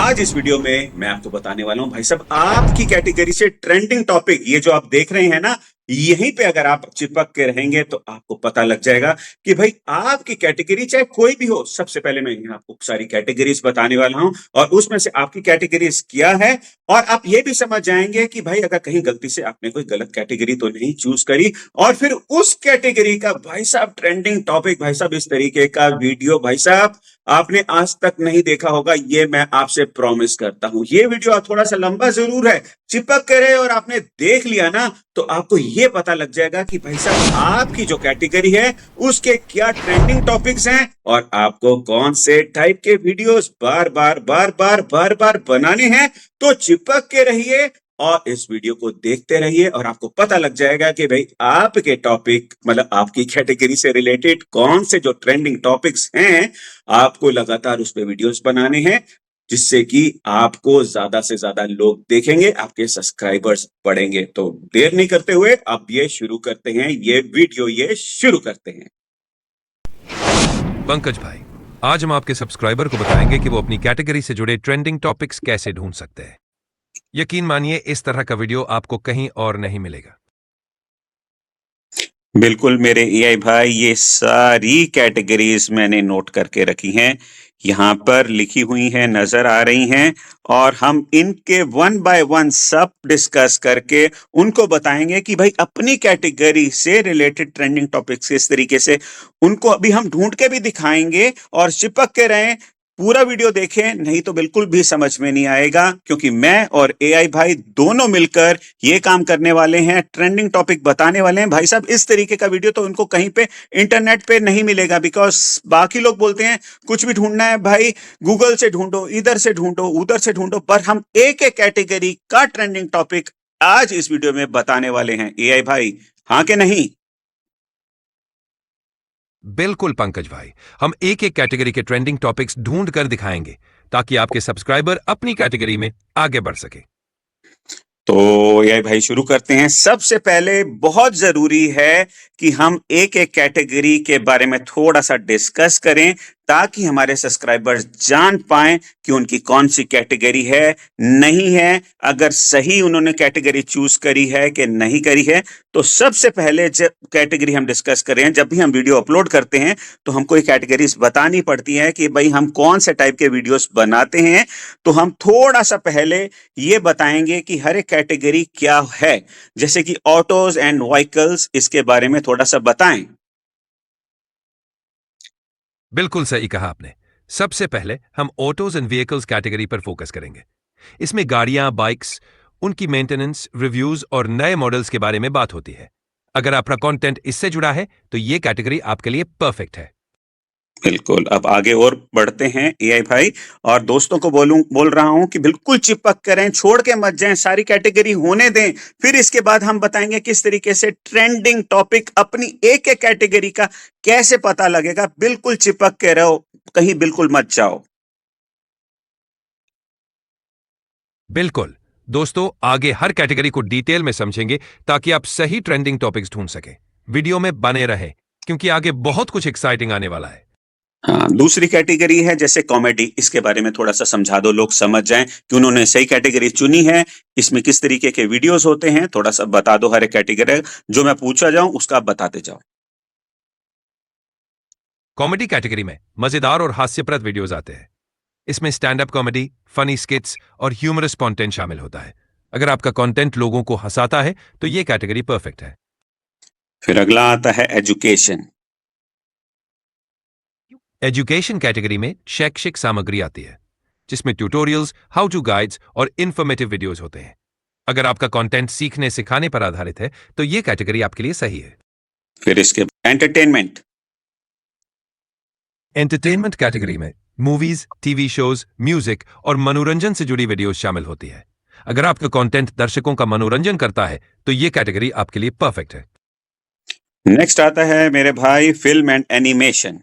आज इस वीडियो में मैं आपको बताने वाला हूं भाई साहब, आपकी कैटेगरी से ट्रेंडिंग टॉपिक ये जो आप देख रहे हैं ना, यहीं पे अगर आप चिपक के रहेंगे तो आपको पता लग जाएगा कि भाई आपकी कैटेगरी चाहे कोई भी हो। सबसे पहले मैं यहाँ आपको सारी कैटेगरीज बताने वाला हूं और उसमें से आपकी कैटेगरीज क्या है, और आप ये भी समझ जाएंगे कि भाई अगर कहीं गलती से आपने कोई गलत कैटेगरी तो नहीं चूज करी, और फिर उस कैटेगरी का भाई साहब ट्रेंडिंग टॉपिक, भाई साहब इस तरीके का वीडियो भाई साहब आपने आज तक नहीं देखा होगा, ये मैं आपसे प्रॉमिस करता हूं। ये वीडियो थोड़ा सा लंबा जरूर है, चिपक के रहे और आपने देख लिया ना तो आपको ये पता लग जाएगा कि भाई साहब आपकी जो कैटेगरी है उसके क्या ट्रेंडिंग टॉपिक्स हैं और आपको कौन से टाइप के वीडियोस बार बार बनाने हैं। तो चिपक के रहिए और इस वीडियो को देखते रहिए और आपको पता लग जाएगा कि भाई आपके टॉपिक मतलब आपकी कैटेगरी से रिलेटेड कौन से जो ट्रेंडिंग टॉपिक्स हैं आपको लगातार उस पे वीडियोस बनाने हैं, जिससे कि आपको ज्यादा से ज्यादा लोग देखेंगे, आपके सब्सक्राइबर्स बढ़ेंगे। तो देर नहीं करते हुए अब ये शुरू करते हैं, ये वीडियो ये शुरू करते हैं। पंकज भाई, आज हम आपके सब्सक्राइबर को बताएंगे कि वो अपनी कैटेगरी से जुड़े ट्रेंडिंग टॉपिक्स कैसे ढूंढ सकते हैं। यकीन मानिए इस तरह का वीडियो आपको कहीं और नहीं मिलेगा। बिल्कुल मेरे एआई भाई, ये सारी कैटेगरीज मैंने नोट करके रखी हैं, यहाँ पर लिखी हुई हैं, नजर आ रही हैं, और हम इनके वन बाय वन सब डिस्कस करके उनको बताएंगे कि भाई अपनी कैटेगरी से रिलेटेड ट्रेंडिंग टॉपिक्स इस तरीके से उनको अभी हम ढूंढ के भी दिखाएंगे। और चिपक के रहें, पूरा वीडियो देखें, नहीं तो बिल्कुल भी समझ में नहीं आएगा, क्योंकि मैं और एआई भाई दोनों मिलकर ये काम करने वाले हैं, ट्रेंडिंग टॉपिक बताने वाले हैं। भाई साहब इस तरीके का वीडियो तो उनको कहीं पे इंटरनेट पे नहीं मिलेगा, बिकॉज बाकी लोग बोलते हैं कुछ भी ढूंढना है भाई गूगल से ढूंढो, इधर से ढूंढो, उधर से ढूंढो, पर हम एक एक कैटेगरी का ट्रेंडिंग टॉपिक आज इस वीडियो में बताने वाले हैं। एआई भाई हाँ के नहीं? बिल्कुल पंकज भाई, हम एक एक कैटेगरी के ट्रेंडिंग टॉपिक्स ढूंढ कर दिखाएंगे ताकि आपके सब्सक्राइबर अपनी कैटेगरी में आगे बढ़ सके। तो ये भाई शुरू करते हैं। सबसे पहले बहुत जरूरी है कि हम एक एक कैटेगरी के बारे में थोड़ा सा डिस्कस करें, ताकि हमारे सब्सक्राइबर्स जान पाएं कि उनकी कौन सी कैटेगरी है, नहीं है, अगर सही उन्होंने कैटेगरी चूज करी है कि नहीं करी है। तो सबसे पहले जब कैटेगरी हम डिस्कस कर रहे हैं, जब भी हम वीडियो अपलोड करते हैं तो हमको ये कैटेगरीज बतानी पड़ती है कि भाई हम कौन से टाइप के वीडियोस बनाते हैं। तो हम थोड़ा सा पहले ये बताएंगे कि हर एक कैटेगरी क्या है, जैसे कि ऑटोज एंड व्हीकल्स, इसके बारे में थोड़ा सा बताएं। बिल्कुल सही कहा आपने। सबसे पहले हम ऑटोज एंड व्हीकल्स कैटेगरी पर फोकस करेंगे। इसमें गाड़ियां, बाइक्स, उनकी मेंटेनेंस, रिव्यूज और नए मॉडल्स के बारे में बात होती है। अगर आपका कंटेंट इससे जुड़ा है तो ये कैटेगरी आपके लिए परफेक्ट है। बिल्कुल, अब आगे और बढ़ते हैं एआई भाई, और दोस्तों को बोल रहा हूं कि बिल्कुल चिपक करें, छोड़ के मत जाएं, सारी कैटेगरी होने दें। फिर इसके बाद हम बताएंगे किस तरीके से ट्रेंडिंग टॉपिक अपनी एक एक कैटेगरी का कैसे पता लगेगा। बिल्कुल चिपक के रहो, कहीं बिल्कुल मत जाओ। बिल्कुल दोस्तों, आगे हर कैटेगरी को डिटेल में समझेंगे ताकि आप सही ट्रेंडिंग टॉपिक्स ढूंढ सकें। वीडियो में बने रहे क्योंकि आगे बहुत कुछ एक्साइटिंग आने वाला है। हाँ, दूसरी कैटेगरी है जैसे कॉमेडी, इसके बारे में थोड़ा सा समझा दो, लोग समझ जाएं कि उन्होंने सही कैटेगरी चुनी है। इसमें किस तरीके के वीडियोस होते हैं थोड़ा सा बता दो, हर एक कैटेगरी जो मैं पूछा जाऊं उसका आप बताते जाओ। कॉमेडी कैटेगरी में मजेदार और हास्यप्रद वीडियोस आते हैं। इसमें स्टैंड अप कॉमेडी, फनी स्किट्स और ह्यूमरस कंटेंट शामिल होता है। अगर आपका कंटेंट लोगों को हंसाता है तो यह कैटेगरी परफेक्ट है। फिर अगला आता है एजुकेशन। एजुकेशन कैटेगरी में शैक्षिक सामग्री आती है, जिसमें ट्यूटोरियल्स, हाउ टू गाइड्स और इंफॉर्मेटिव वीडियोस होते हैं। अगर आपका कंटेंट सीखने सिखाने पर आधारित है तो यह कैटेगरी आपके लिए सही है। फिर इसके एंटरटेनमेंट। एंटरटेनमेंट कैटेगरी में मूवीज, टीवी शोज, म्यूजिक और मनोरंजन से जुड़ी वीडियोस शामिल होती है। अगर आपका कंटेंट दर्शकों का मनोरंजन करता है तो यह कैटेगरी आपके लिए परफेक्ट है। नेक्स्ट आता है मेरे भाई film and animation.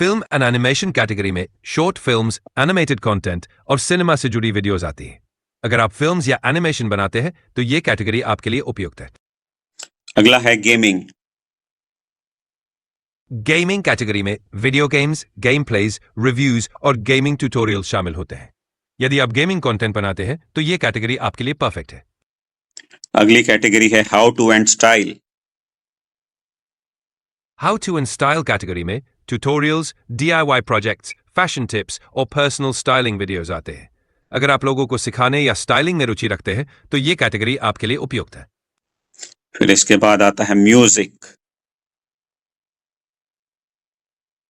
Film and animation category में शॉर्ट फिल्म्स, एनिमेटेड कंटेंट और सिनेमा से जुड़ी वीडियोस आती हैं। अगर आप फिल्म्स या एनिमेशन बनाते हैं तो यह कैटेगरी आपके लिए उपयुक्त है। अगला है गेमिंग। गेमिंग कैटेगरी में video games, game pledge, reviews और गेमिंग ट्यूटोरियल शामिल होते हैं। यदि आप गेमिंग कंटेंट बनाते हैं तो ये कैटेगरी आपके लिए परफेक्ट है। अगली कैटेगरी है how to and style. How to and style category में tutorials, DIY projects, fashion tips और पर्सनल स्टाइलिंग वीडियोस आते हैं। अगर आप लोगों को सिखाने या स्टाइलिंग में रुचि रखते हैं तो ये कैटेगरी आपके लिए उपयुक्त है। फिर इसके बाद आता है म्यूजिक।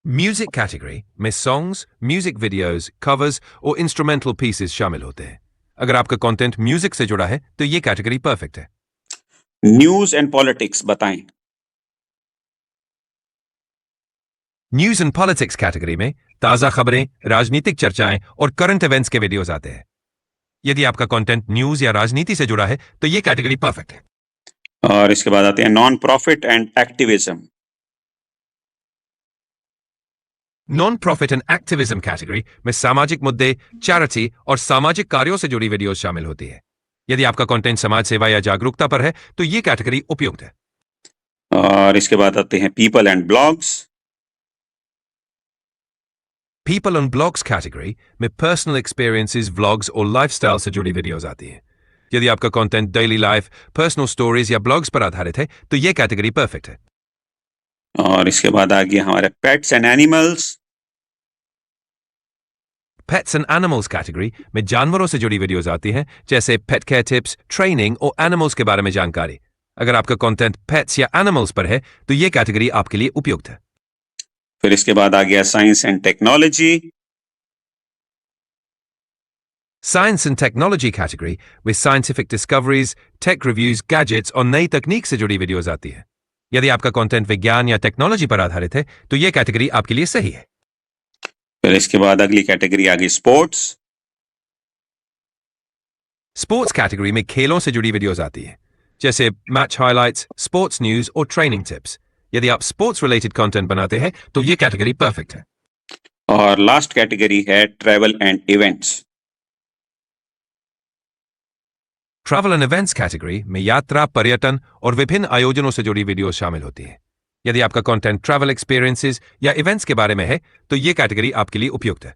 म्यूजिक कैटेगरी में सॉन्ग्स, म्यूजिक वीडियोस, कवर्स और इंस्ट्रूमेंटल पीसेस शामिल होते हैं। अगर आपका कंटेंट म्यूजिक से जुड़ा है तो ये कैटेगरी परफेक्ट है। न्यूज एंड पॉलिटिक्स बताएं। न्यूज एंड पॉलिटिक्स कैटेगरी में ताजा खबरें, राजनीतिक चर्चाएं और करंट इवेंट्स के वीडियोस आते हैं। यदि आपका कंटेंट न्यूज या राजनीति से जुड़ा है तो ये कैटेगरी परफेक्ट है। और इसके बाद आते हैं non profit and activism. Non profit and activism category में सामाजिक मुद्दे, चैरिटी और सामाजिक कार्यों से जुड़ी वीडियोस शामिल होती है। यदि आपका कंटेंट समाज सेवा या जागरूकता पर है तो ये कैटेगरी उपयुक्त है। और इसके बाद आते हैं people and blogs. People on blogs category में पर्सनल एक्सपीरियंसेस, व्लॉग्स और लाइफस्टाइल से जुड़ी वीडियोस आती हैं। यदि आपका content daily life, personal stories या ब्लॉग्स पर आधारित है तो ये कैटेगरी परफेक्ट है। और इसके बाद आ गया हमारे pets and animals. Pets and animals category में जानवरों से जुड़ी वीडियोस आती हैं, जैसे पेट केयर टिप्स, ट्रेनिंग और एनिमल्स के बारे में जानकारी। अगर आपका कंटेंट पेट्स या एनिमल्स पर है तो ये कैटेगरी आपके लिए उपयुक्त है। फिर इसके बाद आ गया science and technology. Science and technology category में scientific discoveries, tech reviews, gadgets और नई तकनीक से जुड़ी वीडियोस आती है। यदि आपका कंटेंट विज्ञान या टेक्नोलॉजी पर आधारित है तो यह कैटेगरी आपके लिए सही है। फिर इसके बाद अगली कैटेगरी आ गई स्पोर्ट्स। स्पोर्ट्स कैटेगरी में खेलों से जुड़ी वीडियोस आती है, जैसे मैच हाइलाइट्स, स्पोर्ट्स न्यूज और ट्रेनिंग टिप्स। यदि आप स्पोर्ट्स रिलेटेड कंटेंट बनाते हैं तो यह कैटेगरी परफेक्ट है। और लास्ट कैटेगरी है travel and events. Travel and events category में यात्रा, पर्यटन और विभिन्न आयोजनों से जुड़ी वीडियोस शामिल होती हैं। यदि आपका कंटेंट ट्रैवल एक्सपीरियंसेस या इवेंट्स के बारे में है तो यह कैटेगरी आपके लिए उपयुक्त है।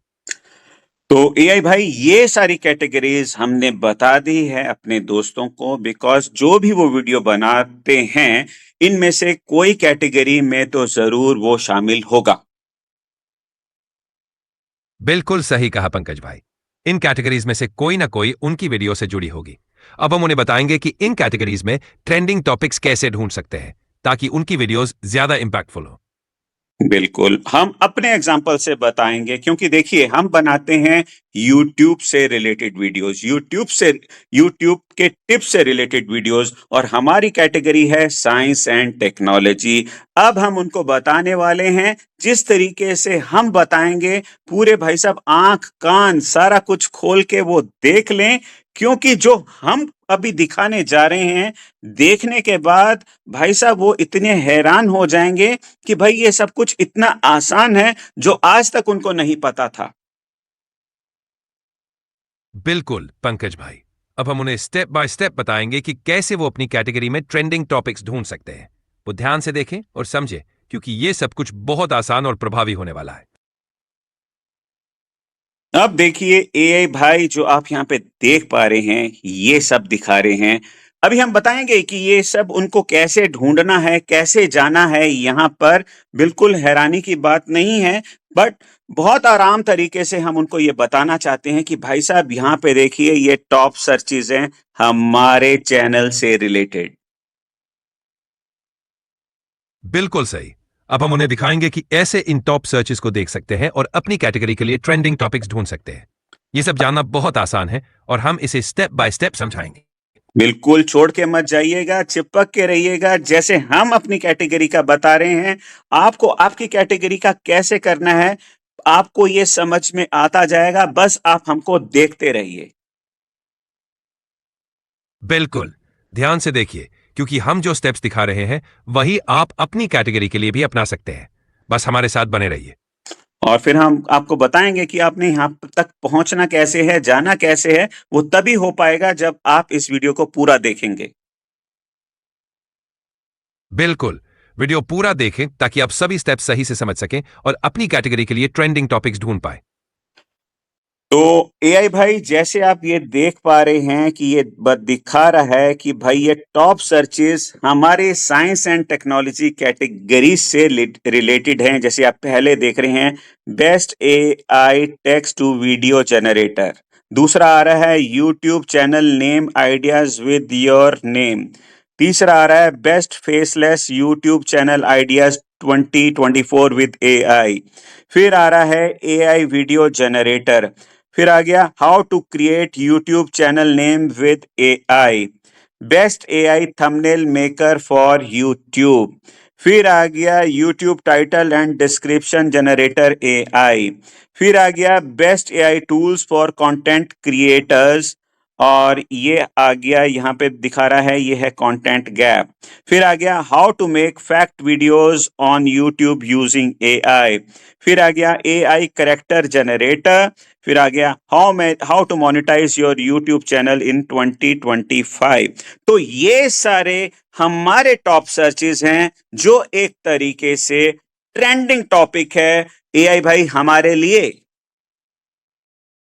तो एआई भाई ये सारी कैटेगरीज हमने बता दी है अपने दोस्तों को, बिकॉज जो भी वो वीडियो बनाते हैं इनमें से कोई कैटेगरी में तो जरूर वो शामिल होगा। बिल्कुल सही कहा पंकज भाई। इन कैटेगरीज में से कोई ना कोई उनकी वीडियो से जुड़ी होगी। अब हम उन्हें बताएंगे कि इन कैटेगरीज में ट्रेंडिंग टॉपिक्स कैसे ढूंढ सकते हैं ताकि उनकी वीडियोस ज्यादा इंपैक्टफुल हो। बिल्कुल, हम अपने एग्जाम्पल से बताएंगे, क्योंकि देखिए हम बनाते हैं YouTube से रिलेटेड वीडियोस, YouTube के टिप्स से रिलेटेड वीडियोस, और हमारी कैटेगरी है साइंस एंड टेक्नोलॉजी। अब हम उनको बताने वाले हैं, जिस तरीके से हम बताएंगे पूरे भाई साहब आंख कान सारा कुछ खोल के वो देख लें, क्योंकि जो हम अभी दिखाने जा रहे हैं देखने के बाद भाई साहब वो इतने हैरान हो जाएंगे कि भाई ये सब कुछ इतना आसान है जो आज तक उनको नहीं पता था। बिल्कुल पंकज भाई। अब हम उन्हें स्टेप बाय स्टेप बताएंगे कि कैसे वो अपनी कैटेगरी में ट्रेंडिंग टॉपिक्स ढूंढ सकते हैं। वो ध्यान से देखें और समझें, क्योंकि ये सब कुछ बहुत आसान और प्रभावी होने वाला है। अब देखिए एआई भाई जो आप यहाँ पे देख पा रहे हैं ये सब दिखा रहे हैं। अभी हम बताएंगे कि ये सब उनको कैसे ढूंढना है, कैसे जाना है। यहाँ पर बिल्कुल हैरानी की बात नहीं है, बट बहुत आराम तरीके से हम उनको ये बताना चाहते हैं कि भाई साहब यहाँ पे देखिए ये टॉप सर्चेज हैं हमारे चैनल से रिलेटेड। बिल्कुल सही। अब हम उन्हें दिखाएंगे कि ऐसे इन टॉप सर्चेस को देख सकते हैं और अपनी कैटेगरी के लिए ट्रेंडिंग टॉपिक्स ढूंढ सकते हैं। ये सब जानना बहुत आसान है और हम इसे स्टेप बाय स्टेप समझाएंगे। बिल्कुल छोड़ के मत जाइएगा, चिपक के रहिएगा। जैसे हम अपनी कैटेगरी का बता रहे हैं, आपको आपकी कैटेगरी का कैसे करना है आपको ये समझ में आता जाएगा। बस आप हमको देखते रहिए। बिल्कुल ध्यान से देखिए, क्योंकि हम जो स्टेप्स दिखा रहे हैं वही आप अपनी कैटेगरी के लिए भी अपना सकते हैं। बस हमारे साथ बने रहिए। और फिर हम आपको बताएंगे कि आपने यहाँ तक पहुंचना कैसे है, जाना कैसे है। वो तभी हो पाएगा जब आप इस वीडियो को पूरा देखेंगे। बिल्कुल, वीडियो पूरा देखें ताकि आप सभी स्टेप्स सही से समझ सकें और अपनी कैटेगरी के लिए ट्रेंडिंग टॉपिक्स ढूंढ पाए। तो एआई भाई, जैसे आप ये देख पा रहे हैं कि ये दिखा रहा है कि भाई ये टॉप सर्चेस हमारे साइंस एंड टेक्नोलॉजी कैटेगरी से रिलेटेड हैं। जैसे आप पहले देख रहे हैं, best AI text to video generator. दूसरा आ रहा है YouTube channel name ideas with your name. तीसरा आ रहा है best faceless YouTube channel ideas 2024 with AI. फिर आ रहा है एआई वीडियो जनरेटर। फिर आ गया how to create YouTube channel name with AI, best AI thumbnail maker for YouTube. फिर आ गया YouTube title and description generator AI. फिर आ गया best AI tools for content creators, और ये आ गया यहाँ पे दिखा रहा है, ये है कंटेंट गैप। फिर आ गया how to make fact videos on YouTube using AI. फिर आ गया एआई कैरेक्टर जनरेटर। फिर आ गया how to monetize your YouTube channel in 2025। तो ये सारे हमारे टॉप सर्चेस हैं जो एक तरीके से ट्रेंडिंग टॉपिक है एआई भाई हमारे लिए।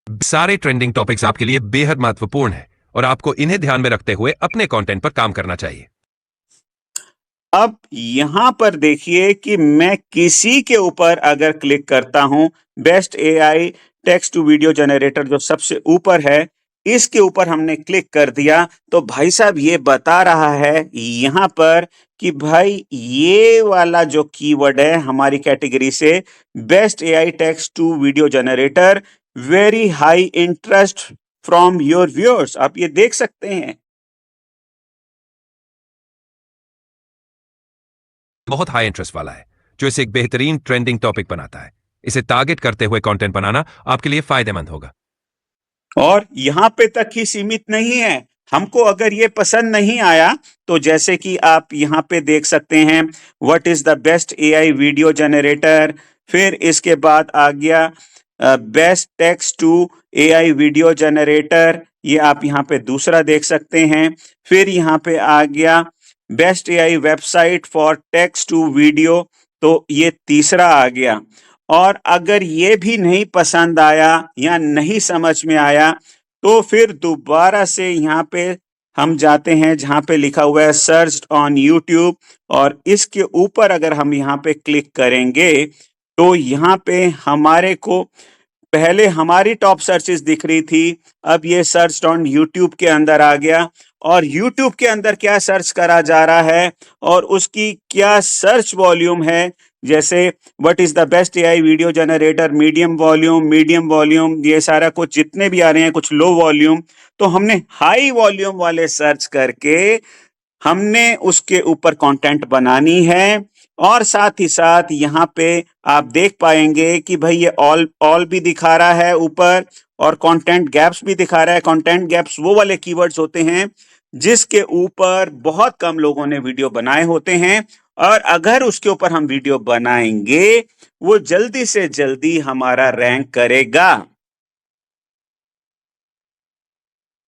सारे ट्रेंडिंग टॉपिक्स आपके लिए बेहद महत्वपूर्ण है और आपको इन्हें ध्यान में रखते हुए अपने कंटेंट पर काम करना चाहिए। अब यहां पर देखिए कि मैं किसी के ऊपर अगर क्लिक करता हूं, best AI text to video generator जो सबसे ऊपर है, इसके ऊपर हमने क्लिक कर दिया तो भाई साहब ये बता रहा है यहां पर कि भाई ये वाला जो कीवर्ड है हमारी कैटेगरी से, best AI text to video generator, very high interest from your viewers. आप ये देख सकते हैं। बहुत हाई इंटरेस्ट वाला है, जो इसे एक बेहतरीन ट्रेंडिंग टॉपिक बनाता है। इसे टारगेट करते हुए कंटेंट बनाना आपके लिए फायदेमंद होगा। और यहां पे तक ही सीमित नहीं है, हमको अगर ये पसंद नहीं आया तो जैसे कि आप यहां पे देख सकते हैं, what is the best AI video generator. फिर इसके बाद आ गया best text to AI video generator, ये आप यहां पे दूसरा देख सकते हैं। फिर यहां पे आ गया best AI website for text to video, तो ये तीसरा आ गया। और अगर ये भी नहीं पसंद आया या नहीं समझ में आया तो फिर दोबारा से यहाँ पे हम जाते हैं जहाँ पे लिखा हुआ है सर्च ऑन यूट्यूब, और इसके ऊपर अगर हम यहाँ पे क्लिक करेंगे तो यहाँ पे हमारे को पहले हमारी टॉप सर्चेस दिख रही थी, अब ये सर्च ऑन यूट्यूब के अंदर आ गया। और यूट्यूब के अंदर क्या सर्च करा जा रहा है और उसकी क्या सर्च वॉल्यूम है, जैसे what is the best AI video generator medium volume, ये सारा कुछ जितने भी आ रहे हैं, कुछ लो वॉल्यूम, तो हमने हाई वॉल्यूम वाले सर्च करके हमने उसके ऊपर कंटेंट बनानी है। और साथ ही साथ यहाँ पे आप देख पाएंगे कि भाई ये ऑल भी दिखा रहा है ऊपर, और कंटेंट गैप्स भी दिखा रहा है। कंटेंट गैप्स वो वाले कीवर्ड्स होते हैं जिसके ऊपर बहुत कम लोगों ने वीडियो बनाए होते हैं, और अगर उसके ऊपर हम वीडियो बनाएंगे वो जल्दी से जल्दी हमारा रैंक करेगा।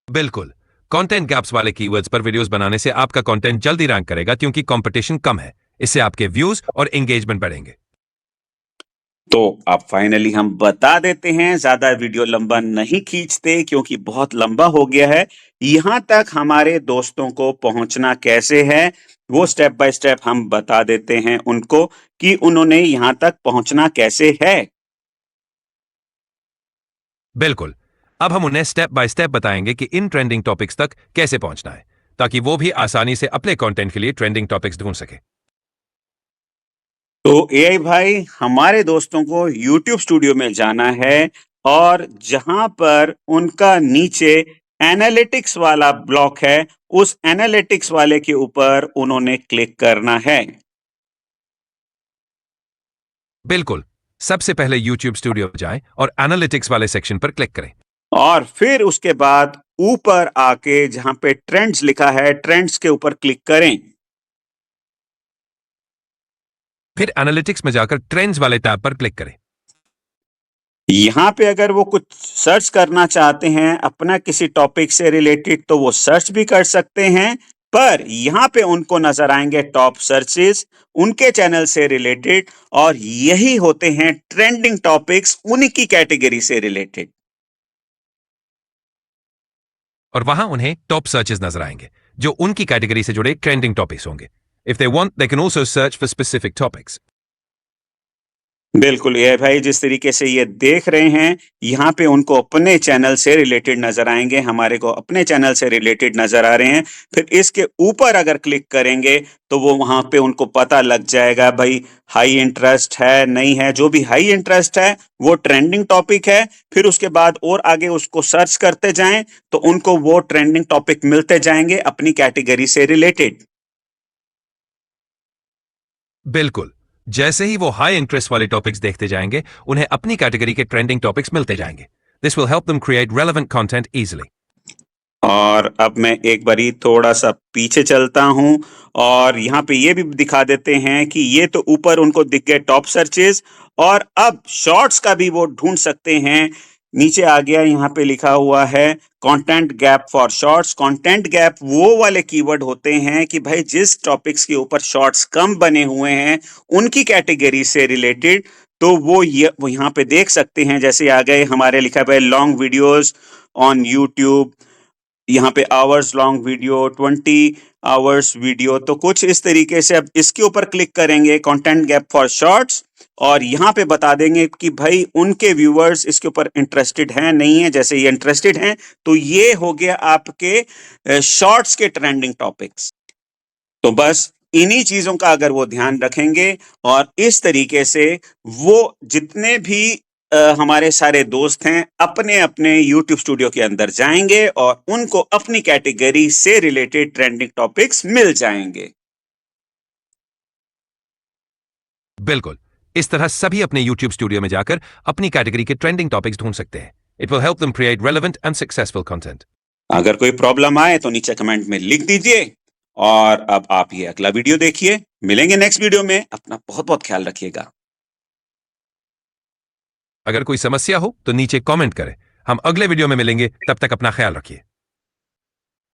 बिल्कुल, कंटेंट गैप्स वाले कीवर्ड्स पर वीडियोस बनाने से आपका कंटेंट जल्दी रैंक करेगा क्योंकि कंपटीशन कम है। इससे आपके व्यूज और एंगेजमेंट बढ़ेंगे। तो अब फाइनली हम बता देते हैं, ज्यादा वीडियो लंबा नहीं खींचते क्योंकि बहुत लंबा हो गया है। यहां तक हमारे दोस्तों को पहुंचना कैसे है वो स्टेप बाय स्टेप हम बता देते हैं उनको कि उन्होंने यहां तक पहुंचना कैसे है। बिल्कुल, अब हम उन्हें स्टेप बाय स्टेप बताएंगे कि इन ट्रेंडिंग टॉपिक्स तक कैसे पहुंचना है, ताकि वो भी आसानी से अपने कंटेंट के लिए ट्रेंडिंग टॉपिक्स ढूंढ सके। तो एआई भाई, हमारे दोस्तों को YouTube स्टूडियो में जाना है, और जहां पर उनका नीचे एनालिटिक्स वाला ब्लॉक है, उस एनालिटिक्स वाले के ऊपर उन्होंने क्लिक करना है। बिल्कुल, सबसे पहले YouTube स्टूडियो जाएं और एनालिटिक्स वाले सेक्शन पर क्लिक करें। और फिर उसके बाद ऊपर आके जहां पे ट्रेंड्स लिखा है, ट्रेंड्स के ऊपर क्लिक करें। फिर एनालिटिक्स में जाकर ट्रेंड्स वाले टैब पर क्लिक करें। यहां पे अगर वो कुछ सर्च करना चाहते हैं अपना किसी टॉपिक से रिलेटेड तो वो सर्च भी कर सकते हैं, पर यहाँ पे उनको नजर आएंगे टॉप सर्चेस उनके चैनल से रिलेटेड, और यही होते हैं ट्रेंडिंग टॉपिक्स उनकी कैटेगरी से रिलेटेड। और वहां उन्हें टॉप सर्चेस नजर आएंगे जो उनकी कैटेगरी से जुड़े ट्रेंडिंग टॉपिक्स होंगे। If they want they can also search for specific topics. बिल्कुल ये भाई, जिस तरीके से ये देख रहे हैं, यहाँ पे उनको अपने चैनल से रिलेटेड नजर आएंगे, हमारे को अपने चैनल से रिलेटेड नजर आ रहे हैं। फिर इसके ऊपर अगर क्लिक करेंगे तो वो वहां पे उनको पता लग जाएगा भाई हाई इंटरेस्ट है नहीं है। जो भी हाई इंटरेस्ट है वो ट्रेंडिंग टॉपिक है। फिर उसके बाद और आगे उसको सर्च करते जाएं तो उनको वो ट्रेंडिंग टॉपिक मिलते जाएंगे अपनी कैटेगरी से रिलेटेड। बिल्कुल, जैसे ही वो हाई इंटरेस्ट वाले टॉपिक्स देखते जाएंगे उन्हें अपनी कैटेगरी के ट्रेंडिंग टॉपिक्स मिलते जाएंगे। This will help them create relevant content easily. और अब मैं एक बारी थोड़ा सा पीछे चलता हूं और यहाँ पे ये भी दिखा देते हैं कि ये तो ऊपर उनको दिख गए टॉप सर्चेस, और अब शॉर्ट्स का भी वो ढूंढ सकते हैं। नीचे आ गया, यहाँ पे लिखा हुआ है content gap for shorts. Content gap वो वाले कीवर्ड होते हैं कि भाई जिस टॉपिक्स के ऊपर शॉर्ट्स कम बने हुए हैं उनकी कैटेगरी से रिलेटेड, तो वो यहाँ पे देख सकते हैं। जैसे आ गए हमारे लिखा है लॉन्ग वीडियोस ऑन यूट्यूब, यहाँ पे hours long video, 20 hours video, तो कुछ इस तरीके से। अब इसके ऊपर क्लिक करेंगे कंटेंट गैप फॉर शॉर्ट्स, और यहाँ पे बता देंगे कि भाई उनके व्यूअर्स इसके ऊपर इंटरेस्टेड हैं नहीं है। जैसे ये इंटरेस्टेड हैं तो ये हो गया आपके शॉर्ट्स के ट्रेंडिंग टॉपिक्स। तो बस इन्हीं चीजों का अगर वो ध्यान रखेंगे और इस तरीके से वो जितने भी हमारे सारे दोस्त हैं अपने अपने YouTube स्टूडियो के अंदर जाएंगे और उनको अपनी कैटेगरी से रिलेटेड ट्रेंडिंग टॉपिक्स मिल जाएंगे। बिल्कुल, इस तरह सभी अपने YouTube स्टूडियो में जाकर अपनी कैटेगरी के ट्रेंडिंग टॉपिक्स ढूंढ सकते हैं। It will help them create relevant and successful content. अगर कोई प्रॉब्लम आए तो नीचे कमेंट में लिख दीजिए, और अब आप ये अगला वीडियो देखिए। मिलेंगे नेक्स्ट वीडियो में। अपना बहुत बहुत ख्याल रखिएगा। अगर कोई समस्या हो तो नीचे कमेंट करें। हम अगले वीडियो में मिलेंगे, तब तक अपना ख्याल रखिए।